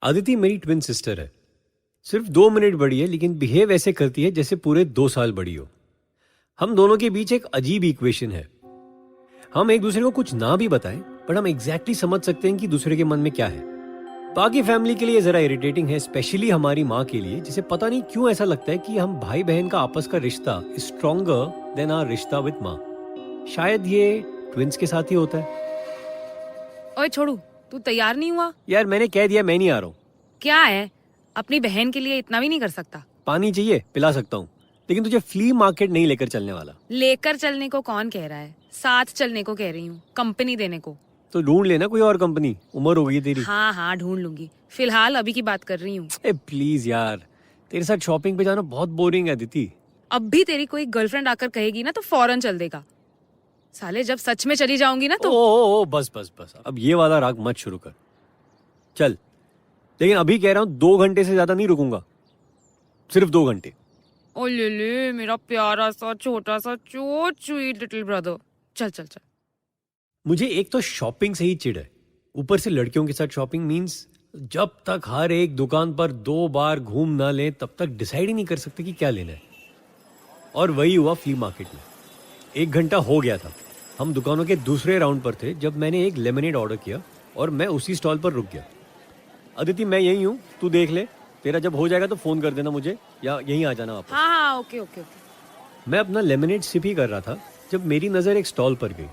अदिति मेरी twin sister है। सिर्फ 2 मिनट बड़ी है लेकिन बिहेव ऐसे करती है जैसे पूरे 2 साल बड़ी हो। हम दोनों के बीच एक अजीब इक्वेशन है। हम एक दूसरे को कुछ ना भी बताएं पर हम एग्जैक्टली समझ सकते हैं कि दूसरे के मन में क्या है। बाकी फैमिली के लिए जरा इरिटेटिंग है, स्पेशली हमारी माँ के लिए, जिसे पता नहीं क्यों ऐसा लगता है कि हम भाई बहन का आपस का रिश्ता स्ट्रॉन्गर देन आवर रिश्ता विद माँ। शायद ये ट्विंस के साथ ही होता है। ओए छोड़ू, तू तैयार नहीं हुआ? यार मैंने कह दिया मैं नहीं आ रहा हूँ। क्या है, अपनी बहन के लिए इतना भी नहीं कर सकता? पानी चाहिए पिला सकता हूँ, लेकिन तुझे फ्ली मार्केट नहीं लेकर चलने वाला। लेकर चलने को कौन कह रहा है? साथ चलने को कह रही हूँ, कंपनी देने को। तो ढूंढ लेना कोई और कंपनी, उम्र हो गई है तेरी। हाँ हाँ ढूंढ लूंगी, फिलहाल अभी की बात कर रही हूँ। ए प्लीज यार, तेरे साथ शॉपिंग पे जाना बहुत बोरिंग है अदिति। अब भी तेरी कोई गर्लफ्रेंड आकर कहेगी ना तो फौरन चल देगा। साले जब सच में चली जाऊंगी ना तो ओ बस बस बस, अब ये वाला राग मत शुरू कर। चल, लेकिन अभी कह रहा हूँ 2 घंटे से ज्यादा नहीं रुकूंगा, सिर्फ 2 घंटे। ओ ले मेरा प्यारा सा छोटा सा स्वीट लिटिल ब्रदर, चल चल चल। मुझे एक तो शॉपिंग से ही चिढ़ है, ऊपर से लड़कियों के साथ शॉपिंग मीन्स जब तक हर एक दुकान पर 2 बार घूम ना ले तब तक डिसाइड ही नहीं कर सकते कि क्या लेना है। और वही हुआ फ्ली मार्केट में। 1 घंटा हो गया था, हम दुकानों के दूसरे राउंड पर थे जब मैंने एक लेमनेड ऑर्डर किया और मैं उसी स्टॉल पर रुक गया। अदिति मैं यही हूँ, तू देख ले, तेरा जब हो जाएगा तो फोन कर देना मुझे या यहीं आ जाना वापस। हाँ हाँ ओके ओके ओके। मैं अपना लेमनेड सिप ही कर रहा था जब मेरी नज़र एक स्टॉल पर गई।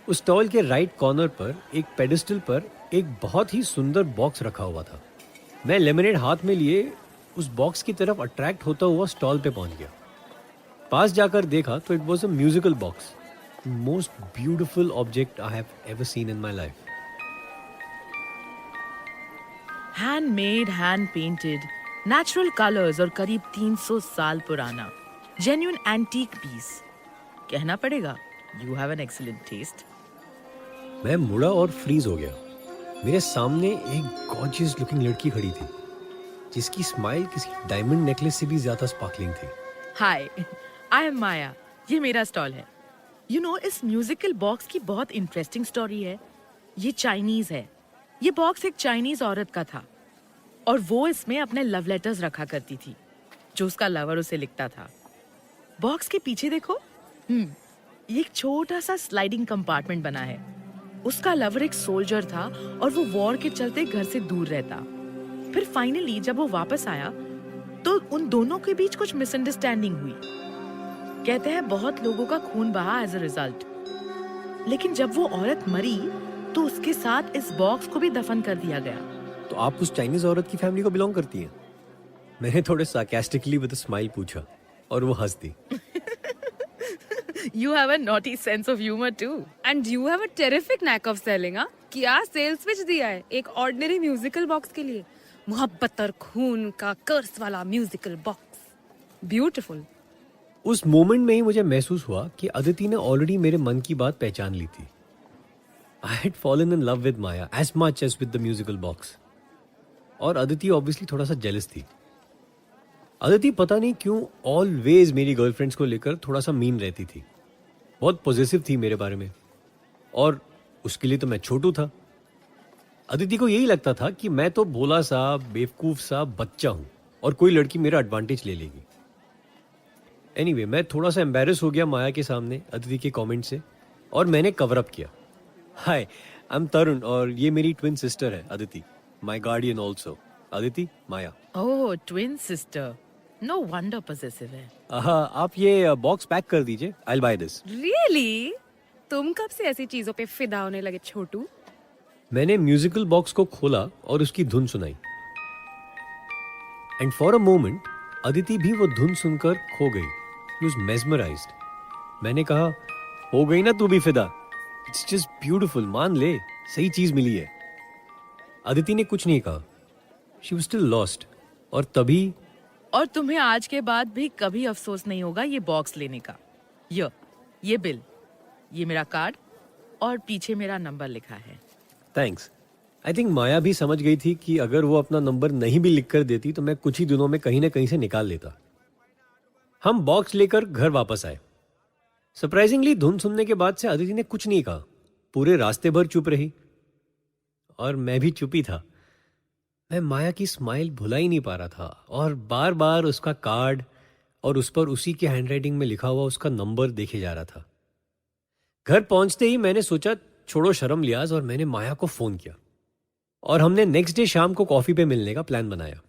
उस स्टॉल के राइट कॉर्नर पर एक पेडिस्टल पर एक बहुत ही सुंदर बॉक्स रखा हुआ था। मैं लेमनेड हाथ में लिए उस बॉक्स की तरफ अट्रैक्ट होता हुआ स्टॉल पे पहुंच गया। पास जाकर देखा तो it was a musical box, most beautiful object I have ever seen in my life. Handmade, hand painted, natural colours और करीब 300 साल पुराना जेन्युइन एंटीक पीस। कहना पड़ेगा, you have an excellent taste. मैं मुड़ा और फ्रीज हो गया। मेरे सामने एक गॉर्जियस लुकिंग लड़की खड़ी थी जिसकी स्माइल किसी डायमंड नेकलेस से भी ज्यादा स्पार्कलिंग थी। हाय, आई एम माया, ये मेरा स्टॉल है। यू नो, इस म्यूजिकल बॉक्स की बहुत इंटरेस्टिंग स्टोरी है। ये चाइनीज है। ये बॉक्स एक चाइनीज औरत का था और वो इसमें अपने लव लेटर्स रखा करती थी जो उसका लवर उसे लिखता था। बॉक्स के पीछे देखो, ये एक छोटा सा स्लाइडिंग कंपार्टमेंट बना है। उसका लवर एक सोल्जर था और वो वॉर के चलते घर से दूर रहता। फिर फाइनली जब वो वापस आया तो उन दोनों के बीच कुछ मिसअंडरस्टैंडिंग हुई। कहते हैं बहुत लोगों का खून बहा एज अ रिजल्ट। लेकिन जब वो औरत मरी तो उसके साथ इस बॉक्स को भी दफन कर दिया गया। तो आप उस चाइनीज औरत की फैमिली को बिलोंग करती हैं? मैंने थोड़े सार्कास्टिकली विद अ स्माइल पूछा और वो हंस दी। You have a naughty sense of humor too. And you have a terrific NAAC of selling. हाँ, क्या सेल्स पिच दिया है एक ऑर्डिनरी म्यूजिकल बॉक्स के लिए। मोहब्बत और खून का कर्स वाला म्यूजिकल बॉक्स, ब्यूटीफुल। उस मोमेंट में ही मुझे महसूस हुआ कि अदिति ने ऑलरेडी मेरे मन की बात पहचान ली थी। I had fallen in love with Maya as much as with the musical box. और अदिति ऑब्वियसली थोड़ा सा जेलस थी। अदिति पता नहीं क्यों ऑलवेज मेरी गर्लफ्रेंड्स को लेकर थोड़ा सा मीन रहती थी, बहुत पॉजिटिव थी मेरे बारे में, और उसके लिए तो मैं छोटू था। अदिति को यही लगता था कि मैं तो भोला सा बेवकूफ सा बच्चा हूं और कोई लड़की मेरा एडवांटेज ले लेगी। एनीवे, मैं थोड़ा सा एम्बेरस हो गया माया के सामने अदिति के कमेंट से और मैंने कवर अप किया। हाय, आई एम तरुण और ये मेरी ट्विन सिस्टर है Aditi, my guardian also. Aditi, Maya. Oh, twin sister, no wonder possessive है। आप ये बॉक्स पैक कर दीजिए, I will buy this. Really? तुम कब से ऐसी चीजों पे फिदा होने लगे छोटू? मैंने म्यूजिकल बॉक्स को खोला और उसकी धुन सुनाई, and for a moment Aditi भी वो धुन सुनकर खो गई। She was mesmerized. मैंने कहा, हो गई ना तू भी फिदा? It's just beautiful, मान ले, सही चीज मिली है। अदिति ने कुछ नहीं कहा। She was still lost. और तभी और तुम्हें आज के बाद भी कभी अफसोस नहीं होगा ये बॉक्स लेने का। ये बिल, ये मेरा कार्ड और पीछे मेरा नंबर लिखा है। थैंक्स। आई थिंक माया भी समझ गई थी कि अगर वो अपना नंबर नहीं भी लिख कर देती तो मैं कुछ ही दिनों में कहीं ना कहीं से निकाल लेता। हम बॉक्स लेकर घर वापस आए। सरप्राइजिंगली धुन सुनने के बाद से अदिति ने कुछ नहीं कहा, पूरे रास्ते भर चुप रही और मैं भी चुप ही था। मैं माया की स्माइल भुला ही नहीं पा रहा था और बार बार उसका कार्ड और उस पर उसी के हैंडराइटिंग में लिखा हुआ उसका नंबर देखे जा रहा था। घर पहुंचते ही मैंने सोचा छोड़ो शर्म लिहाज और मैंने माया को फोन किया और हमने नेक्स्ट डे शाम को कॉफी पे मिलने का प्लान बनाया।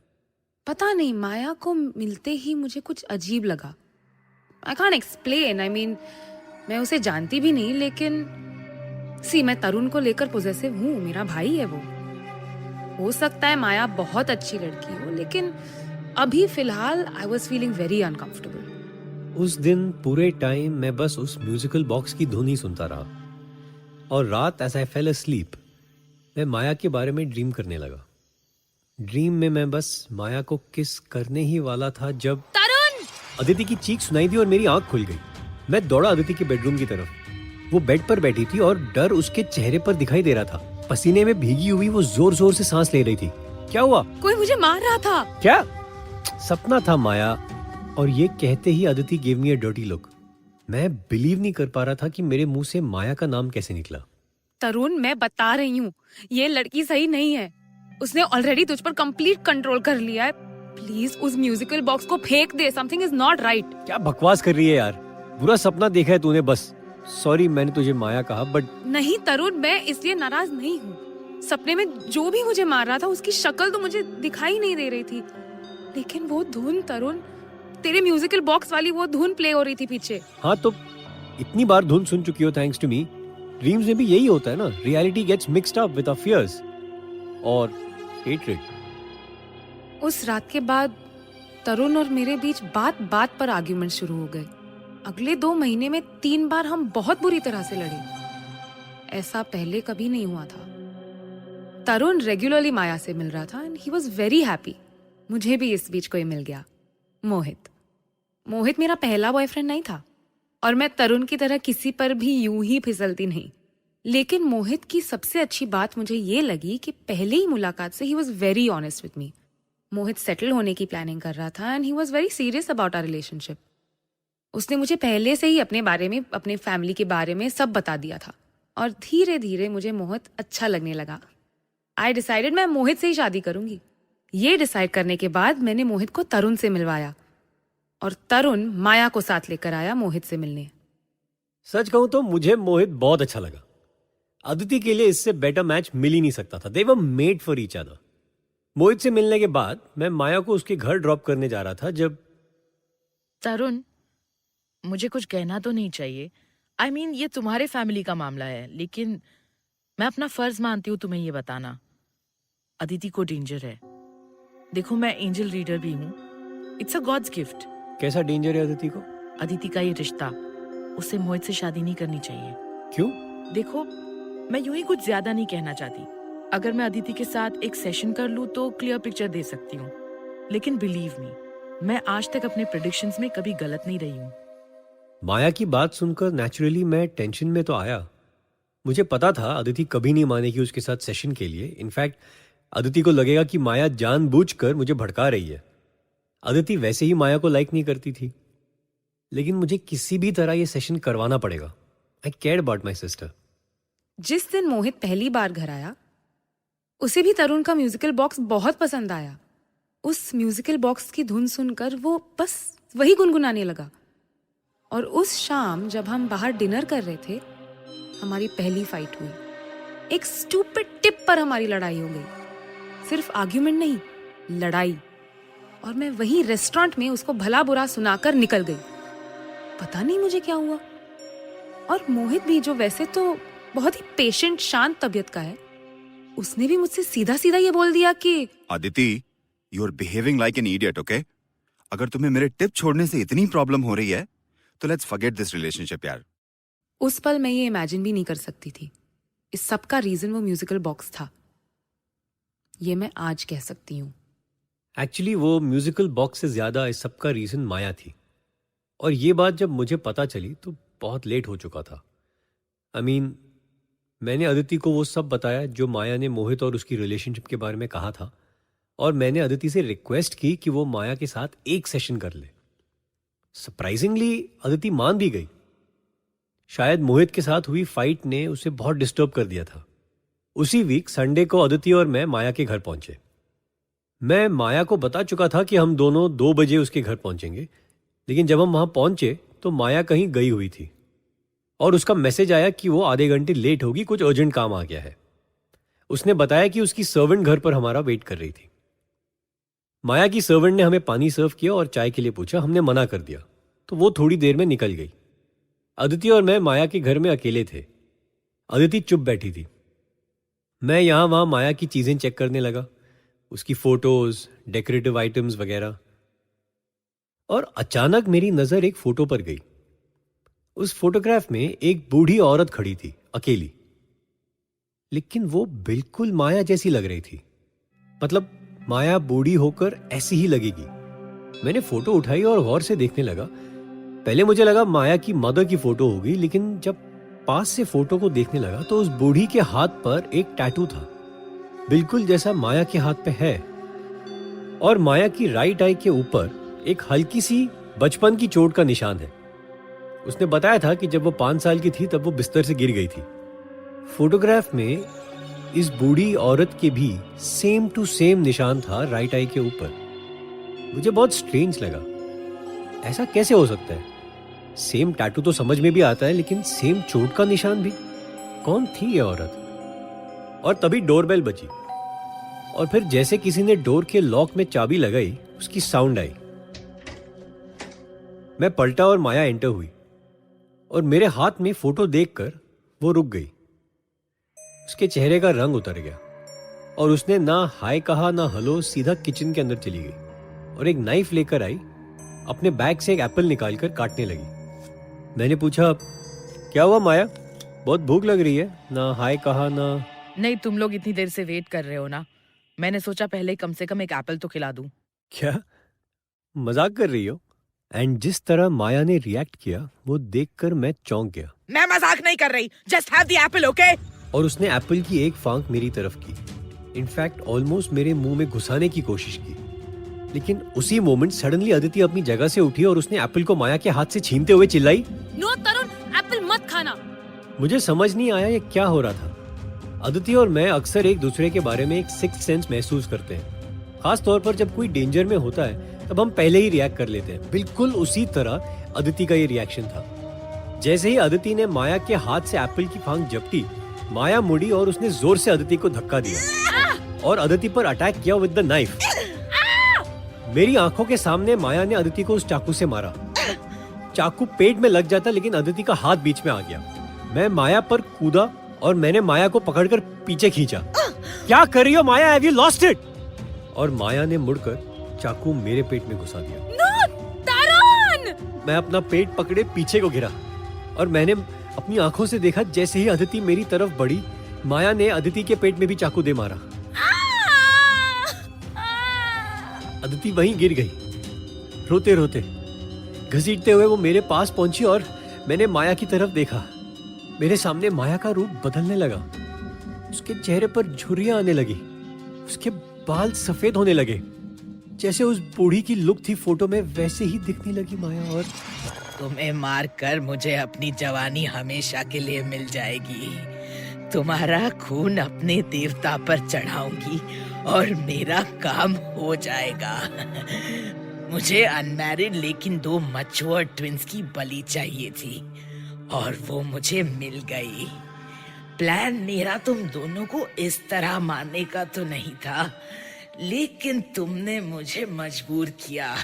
पता नहीं माया को मिलते ही मुझे कुछ अजीब लगा। I can't explain, I mean मैं उसे जानती भी नहीं, लेकिन मैं तरुण को लेकर पॉजेसिव हूँ, मेरा भाई है वो। हो सकता है माया बहुत अच्छी लड़की हो, लेकिन अभी फिलहाल I was feeling very uncomfortable. उस दिन पूरे टाइम मैं बस उस म्यूजिकल बॉक्स की धुन ही सुनता रहा और रात एज आई फेल अस्लीप मैं माया के बारे में ड्रीम करने लगा। ड्रीम में मैं बस माया को किस करने ही वाला था जब तरुण! अदिति की चीख सुनाई दी और मेरी आंख खुल गई। मैं दौड़ा अदिति के बेडरूम की तरफ। वो बेड पर बैठी थी और डर उसके चेहरे पर दिखाई दे रहा था। पसीने में भीगी हुई वो जोर जोर से सांस ले रही थी। क्या हुआ? कोई मुझे मार रहा था। क्या? सपना था माया। और ये कहते ही Aditi give me a dirty look. मैं बिलीव नहीं कर पा रहा था कि मेरे मुंह से माया का नाम कैसे निकला। तरुण, मैं बता रही हूँ, ये लड़की सही नहीं है। उसने ऑलरेडी तुझ पर कंप्लीट कंट्रोल कर लिया है। प्लीज उस म्यूजिकल बॉक्स को फेंक दे। Something is not right. क्या बकवास कर रही है यार? बुरा सपना देखा है तूने बस। सॉरी मैंने तुझे माया कहा, बट नहीं तरुण, मैं इसलिए नाराज नहीं हूँ। सपने में जो भी मुझे मार रहा था उसकी शक्ल तो मुझे दिखाई नहीं दे रही थी, लेकिन वो धुन तरुण, तेरे म्यूजिकल बॉक्स वाली वो धुन प्ले हो रही थी पीछे। हाँ तो इतनी बार धुन सुन चुकी हो थैंक्स टू मी। ड्रीम्स में भी यही होता है ना, reality gets mixed up with our fears और हेट्रेड। उस रात के बाद तरुण और मेरे बीच बात बात पर आर्ग्यूमेंट शुरू हो गए। अगले 2 महीने में 3 बार हम बहुत बुरी तरह से लड़े। ऐसा पहले कभी नहीं हुआ था। तरुण रेगुलरली माया से मिल रहा था and he was very happy. मुझे भी इस बीच कोई मिल गया, मोहित मेरा पहला बॉयफ्रेंड नहीं था और मैं तरुण की तरह किसी पर भी यूं ही फिसलती नहीं। लेकिन मोहित की सबसे अच्छी बात मुझे ये लगी कि पहले ही मुलाकात से ही was very honest with me. Mohit settle होने की प्लानिंग कर रहा था and he was very serious about our relationship. उसने मुझे पहले से ही अपने बारे में, अपने फैमिली के बारे में सब बता दिया था और धीरे धीरे मुझे मोहित अच्छा लगने लगा। आई डिसाइडेड मैं मोहित से ही शादी करूंगी। ये डिसाइड करने के बाद मैंने मोहित को तरुण से मिलवाया और तरुण माया को साथ लेकर आया मोहित से मिलने। सच कहूं तो मुझे मोहित बहुत अच्छा लगा। अदिति के लिए इससे बेटर मैच मिल ही नहीं सकता था। They were made for each other. Mohit से मिलने के बाद मैं माया को उसके घर ड्रॉप करने जा रहा था जब तरुण, मुझे कुछ कहना तो नहीं चाहिए। आई मीन ये तुम्हारे फैमिली का मामला है, लेकिन मैं अपना फर्ज मानती हूँ तुम्हें ये बताना। अदिति को डेंजर है। देखो मैं एंजल रीडर भी हूँ। It's a god's gift. कैसा डेंजर है अदिति को? अदिति का ये रिश्ता, उससे मोहित से शादी नहीं करनी चाहिए। क्यों? देखो मैं यूं ही कुछ ज्यादा नहीं कहना चाहती। अगर मैं अदिति के साथ एक सेशन कर लूं तो क्लियर पिक्चर दे सकती हूँ, लेकिन बिलीव मी, मैं आज तक अपने प्रेडिक्शंस में कभी गलत नहीं रही हूँ। माया की बात सुनकर नेचुरली मैं टेंशन में तो आया। मुझे पता था अदिति कभी नहीं मानेगी उसके साथ सेशन के लिए। इनफैक्ट अदिति को लगेगा कि माया जानबूझकर मुझे भड़का रही है। अदिति वैसे ही माया को लाइक नहीं करती थी, लेकिन मुझे किसी भी तरह ये सेशन करवाना पड़ेगा। आई केयर्ड अबाउट माय सिस्टर। जिस दिन मोहित पहली बार घर आया, उसे भी तरुण का म्यूजिकल बॉक्स बहुत पसंद आया। उस म्यूजिकल बॉक्स की धुन सुनकर वो बस वही गुनगुनाने लगा। और उस शाम जब हम बाहर डिनर कर रहे थे, हमारी पहली फाइट हुई। एक स्टूपिड टिप पर हमारी लड़ाई हो गई। सिर्फ आर्ग्यूमेंट नहीं, लड़ाई। और मैं वहीं रेस्टोरेंट में उसको भला बुरा सुनाकर निकल गई। पता नहीं मुझे क्या हुआ। और मोहित भी, जो वैसे तो बहुत ही पेशेंट शांत तबीयत का है, उसने भी मुझसे सीधा सीधा ये बोल दिया कि Aditi, you are behaving like an idiot, okay? अगर तुम्हें मेरे टिप छोड़ने से इतनी प्रॉब्लम हो रही है तो लेट्स फॉरगेट दिस रिलेशनशिप यार। उस पल मैं ये इमेजिन भी नहीं कर सकती थी। इस सब का रीजन वो म्यूजिकल बॉक्स था। ये मैं आज कह सकती हूँ। एक्चुअली वो म्यूजिकल बॉक्स से ज्यादा इस सब का रीजन माया थी। और ये बात जब मुझे पता चली तो बहुत लेट हो चुका था। आई मीन, मैंने अदिति को वो सब बताया जो माया ने मोहित और उसकी रिलेशनशिप के बारे में कहा था, और मैंने अदिति से रिक्वेस्ट की कि वो माया के साथ एक सेशन कर ले। सरप्राइजिंगली अदिति मान भी गई। शायद मोहित के साथ हुई फाइट ने उसे बहुत डिस्टर्ब कर दिया था। उसी वीक संडे को अदिति और मैं माया के घर पहुंचे। मैं माया को बता चुका था कि हम दोनों 2 बजे उसके घर पहुंचेंगे, लेकिन जब हम वहां पहुंचे तो माया कहीं गई हुई थी और उसका मैसेज आया कि वो आधे घंटे लेट होगी, कुछ अर्जेंट काम आ गया है। उसने बताया कि उसकी सर्वेंट घर पर हमारा वेट कर रही थी। माया की सर्वेंट ने हमें पानी सर्व किया और चाय के लिए पूछा। हमने मना कर दिया तो वो थोड़ी देर में निकल गई। अदिति और मैं माया के घर में अकेले थे। अदिति चुप बैठी थी। मैं यहां वहां माया की चीजें चेक करने लगा, उसकी फोटोज, डेकोरेटिव आइटम्स वगैरह। और अचानक मेरी नजर एक फोटो पर गई। उस फोटोग्राफ में एक बूढ़ी औरत खड़ी थी, अकेली, लेकिन वो बिल्कुल माया जैसी लग रही थी। मतलब माया बूढ़ी होकर ऐसी ही लगेगी। मैंने फोटो उठाई और गौर से देखने लगा। पहले मुझे लगा माया की मदर की फोटो होगी, लेकिन जब पास से फोटो को देखने लगा तो उस बूढ़ी के हाथ पर एक टैटू था, बिल्कुल जैसा माया के हाथ पे है। और माया की राइट आई के ऊपर एक हल्की सी बचपन की चोट का निशान है। उसने बताया था कि जब वो 5 साल की थी तब वो बिस्तर से गिर गई थी। फोटोग्राफ में इस बूढ़ी औरत के भी सेम टू सेम निशान था राइट आई के ऊपर। मुझे बहुत स्ट्रेंज लगा, ऐसा कैसे हो सकता है? सेम टैटू तो समझ में भी आता है, लेकिन सेम चोट का निशान भी? कौन थी ये औरत? और तभी डोरबेल बजी और फिर जैसे किसी ने डोर के लॉक में चाबी लगाई, उसकी साउंड आई। मैं पलटा और माया एंटर हुई और मेरे हाथ में फोटो देखकर वो रुक गई। उसके चेहरे का रंग उतर गया और उसने ना हाय कहा ना हेलो, सीधा किचन के अंदर चली गई और एक नाइफ लेकर आई। अपने बैग से एक एप्पल निकालकर काटने लगी। मैंने पूछा, क्या हुआ माया, बहुत भूख लग रही है? ना हाय कहा ना। नहीं, तुम लोग इतनी देर से वेट कर रहे हो ना, मैंने सोचा पहले कम से कम एक एप्पल तो खिला दूं। क्या मजाक कर रही हो? एंड जिस तरह माया ने रिएक्ट किया वो देखकर मैं चौंक गया। मैं मजाक नहीं कर रही, just have the Apple, okay? और उसने एप्पल की एक फांक मेरी तरफ की, इनफैक्ट ऑलमोस्ट मेरे मुंह में घुसाने की कोशिश की। लेकिन उसी मोमेंट सडनली अदिति अपनी जगह से उठी और उसने एप्पल को माया के हाथ से छीनते हुए चिल्लाई, नो तरुण, एप्पल मत खाना। मुझे समझ नहीं आया ये क्या हो रहा था। अदिति और मैं अक्सर एक दूसरे के बारे में एक सिक्स्थ सेंस महसूस करते हैं। खास तौर पर जब कोई डेंजर में होता है तब हम पहले ही रिएक्ट कर लेते हैं। बिल्कुल उसी तरह अदिति का ये रिएक्शन था। जैसे ही अदिति ने माया के हाथ से एप्पल की फांक झपटी, माया मुड़ी और उसने जोर से अदिति को धक्का दिया और अदिति पर अटैक किया विद द नाइफ। मेरी आंखों के सामने माया ने अदिति को उस चाकू से मारा। चाकू पेट में लग जाता, लेकिन अदिति का हाथ बीच में आ गया। मैं माया पर कूदा और मैंने माया को पकड़कर पीछे खींचा। क्या कर रही हो माया, हैव यू लॉस्ट इट? और माया ने मुड़कर चाकू मेरे पेट में घुसा दिया। नो तरुण! मैं अपना पेट पकड़े पीछे को गिरा और मैंने अपनी आंखों से देखा जैसे ही अदिति मेरी तरफ बढ़ी, माया ने अदिति के पेट में भी चाकू दे मारा। अदिति वहीं गिर गई, रोते रोते। घसीटते हुए वो मेरे पास पहुंची और मैंने माया की तरफ देखा। मेरे सामने माया का रूप बदलने लगा। उसके चेहरे पर झुर्रियां आने लगी, उसके बाल सफेद होने लगे। जैसे उस बूढ़ी की लुक थी फोटो में, वैसे ही दिखने लगी माया। और तुम्हें मार कर मुझे अपनी जवानी हमेशा के लिए मिल जाएगी। तुम्हारा खून अपने देवता पर चढ़ाऊंगी और मेरा काम हो जाएगा। मुझे अनमैरिड लेकिन 2 मैच्योर ट्विंस की बलि चाहिए थी और वो मुझे मिल गई। प्लान मेरा तुम दोनों को इस तरह मारने का तो नहीं था, लेकिन तुमने मुझे मजबूर किया।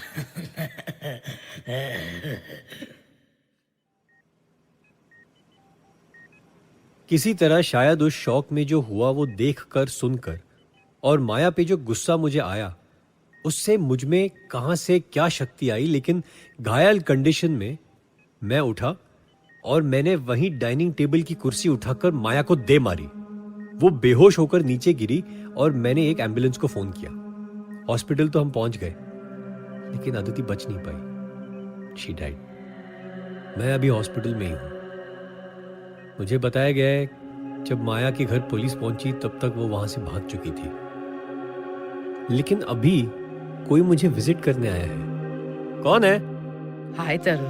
किसी तरह शायद उस शौक में जो हुआ वो देखकर, सुनकर, और माया पे जो गुस्सा मुझे आया, उससे मुझ में कहां से क्या शक्ति आई। लेकिन घायल कंडीशन में मैं उठा और मैंने वहीं डाइनिंग टेबल की कुर्सी उठाकर माया को दे मारी। वो बेहोश होकर नीचे गिरी और मैंने एक एम्बुलेंस को फोन किया। हॉस्पिटल तो हम पहुंच गए, लेकिन अदिति बच नहीं पाई। She died. मैं अभी हॉस्पिटल में ही हूं। मुझे बताया गया है जब माया के घर पुलिस पहुंची तब तक वो वहां से भाग चुकी थी, लेकिन अभी कोई मुझे विजिट करने आया है। कौन है? हाय तरुण,